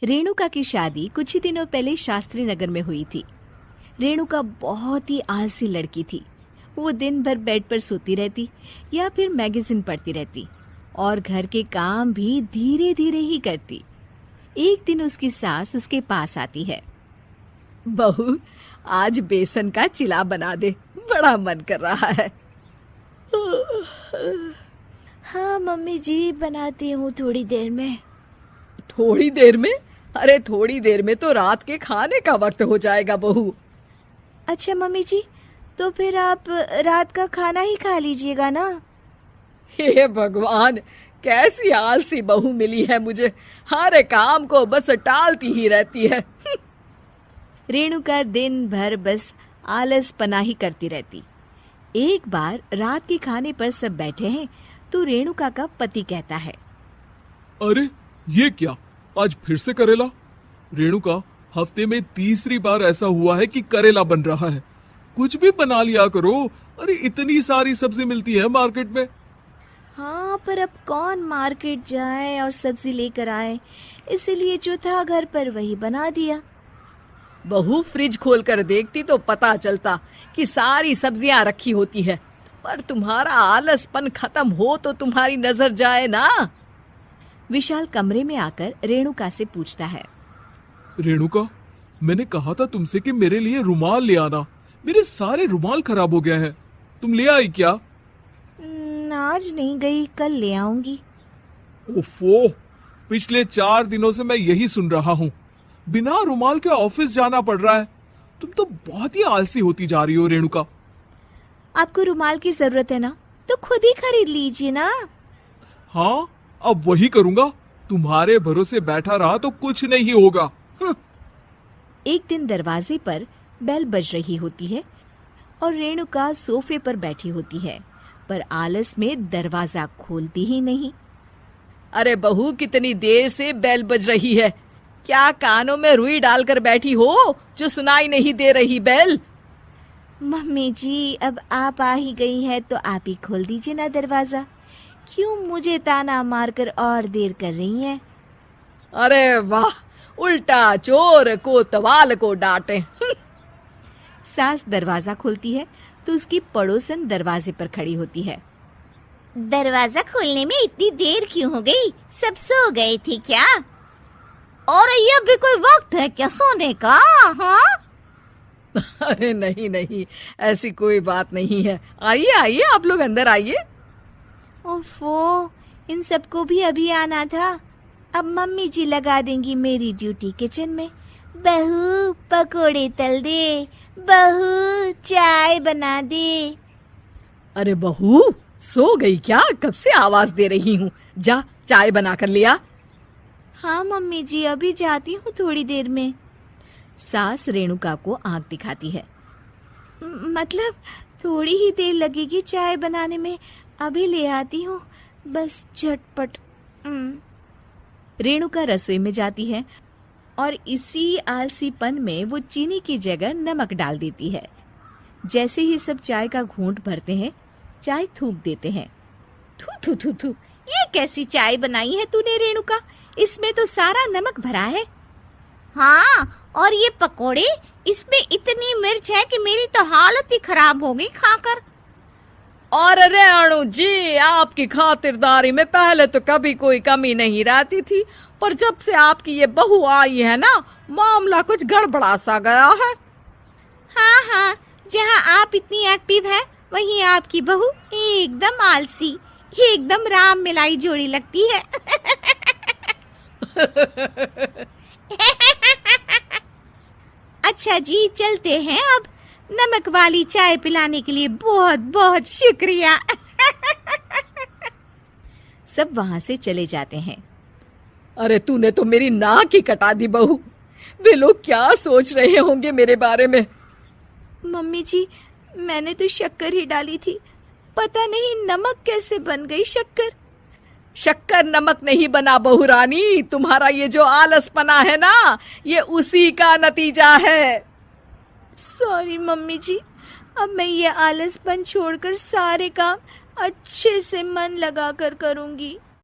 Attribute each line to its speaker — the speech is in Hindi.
Speaker 1: रेणुका की शादी कुछ ही दिनों पहले शास्त्री नगर में हुई थी। रेणुका बहुत ही आलसी लड़की थी। वो दिन भर बेड पर सोती रहती या फिर मैगजीन पढ़ती रहती और घर के काम भी धीरे धीरे ही करती। एक दिन उसकी सास उसके पास आती है। बहू, आज बेसन का चिला बना दे, बड़ा मन कर रहा है।
Speaker 2: हाँ मम्मी जी, बनाती हूँ थोड़ी देर में।
Speaker 1: थोड़ी देर में? अरे थोड़ी देर में तो रात के खाने का वक्त हो जाएगा बहू।
Speaker 2: अच्छा मम्मी जी, तो फिर आप रात का खाना ही खा लीजिएगा ना।
Speaker 1: हे भगवान, कैसी आलसी बहू मिली है मुझे, हर काम को बस टालती ही रहती है। रेणुका दिन भर बस आलस पना ही करती रहती। एक बार रात के खाने पर सब बैठे हैं तो रेणुका का पति कहता है,
Speaker 3: अरे ये क्या, आज फिर से करेला? रेणुका, हफ्ते में तीसरी बार ऐसा हुआ है कि करेला बन रहा है। कुछ भी बना लिया करो। अरे इतनी सारी सब्जी मिलती है मार्केट में।
Speaker 2: हाँ, पर अब कौन मार्केट जाए और सब्जी लेकर आए, इसीलिए जो था घर पर वही बना दिया।
Speaker 1: बहू, फ्रिज खोल कर देखती तो पता चलता कि सारी सब्जियां रखी होती है, पर तुम्हारा आलसपन खत्म हो तो तुम्हारी नजर जाए ना। विशाल कमरे में आकर रेणुका से पूछता है,
Speaker 3: रेणुका, मैंने कहा था तुमसे कि मेरे लिए रुमाल ले आना। मेरे सारे रुमाल खराब हो गए हैं। तुम ले आई क्या?
Speaker 2: आज नहीं गई, कल ले आऊंगी।
Speaker 3: ओफो, पिछले 4 दिनों से मैं यही सुन रहा हूँ। बिना रुमाल के ऑफिस जाना पड़ रहा है। तुम तो बहुत ही आलसी होती जा रही हो रेणुका।
Speaker 2: आपको रुमाल की जरूरत है ना, तो खुद ही खरीद लीजिए ना।
Speaker 3: हाँ, अब वही करूंगा। तुम्हारे भरोसे बैठा रहा तो कुछ नहीं होगा।
Speaker 1: एक दिन दरवाजे पर बेल बज रही होती है और रेणुका सोफे पर बैठी होती है, पर आलस में दरवाजा खोलती ही नहीं। अरे बहू, कितनी देर से बेल बज रही है? क्या कानों में रुई डालकर बैठी हो जो सुनाई नहीं दे रही बेल?
Speaker 2: मम्मी जी, अब आप आ ही गई हैं तो आप ही खोल दीजिए ना दरवाजा। क्यों मुझे ताना मारकर और देर कर रही हैं?
Speaker 1: अरे वाह, उल्टा चोर को तवाल को डांटे। सास दरवाजा खोलती है तो उसकी पड़ोसन दरवाजे पर खड़ी होती है।
Speaker 2: दरवाजा खोलने में इतनी देर क्यों हो गई? सब सो गए थे क्या? और ये भी कोई वक्त है क्या सोने का? हाँ?
Speaker 1: अरे नहीं नहीं, ऐसी कोई बात नहीं है। आइए आइए, आप लोग अंदर आइए।
Speaker 2: ओफो, इन सबको भी अभी आना था। अब मम्मी जी लगा देंगी मेरी ड्यूटी किचन में। बहू पकोड़े तल दे, बहू चाय बना दे।
Speaker 1: अरे बहू, सो गई क्या? कब से आवाज दे रही हूँ, जा चाय बना कर लिया।
Speaker 2: हाँ मम्मी जी, अभी जाती हूँ थोड़ी देर में।
Speaker 1: सास रेणुका को आंख दिखाती है।
Speaker 2: मतलब थोड़ी ही देर लगेगी चाय बनाने में, अभी ले आती हूँ, बस झटपट।
Speaker 1: रेणुका रसोई में जाती है और इसी आलसीपन में वो चीनी की जगह नमक डाल देती है। जैसे ही सब चाय का घूंट भरते हैं, चाय थूक देते हैं।
Speaker 2: थू थू थू थू, ये कैसी चाय बनाई है तूने रेणुका? इसमें तो सारा नमक भरा है। हाँ, और ये पकोड़े, इसमें इतनी मिर्च है कि मेरी तो हालत ही खराब हो गई खाकर।
Speaker 1: और रेणु जी, आपकी खातिरदारी में पहले तो कभी कोई कमी नहीं रहती थी, पर जब से आपकी ये बहू आई है ना, मामला कुछ गड़बड़ा सा गया है।
Speaker 2: हाँ हाँ, जहाँ आप इतनी एक्टिव है, वहीं आपकी बहू एकदम आलसी, एकदम राम मिलाई जोड़ी लगती है। अच्छा जी, चलते हैं अब। नमक वाली चाय पिलाने के लिए बहुत बहुत शुक्रिया।
Speaker 1: सब वहां से चले जाते हैं। अरे तूने तो मेरी नाक ही कटा दी बहू। वे लोग क्या सोच रहे होंगे मेरे बारे में?
Speaker 2: मम्मी जी, मैंने तो शक्कर ही डाली थी, पता नहीं नमक कैसे बन गई शक्कर।
Speaker 1: शक्कर नमक नहीं बना बहू रानी, तुम्हारा ये जो आलसपना है ना, ये उसी का नतीजा है।
Speaker 2: सॉरी मम्मी जी, अब मैं ये आलसपन छोड़कर सारे काम अच्छे से मन लगाकर करूंगी।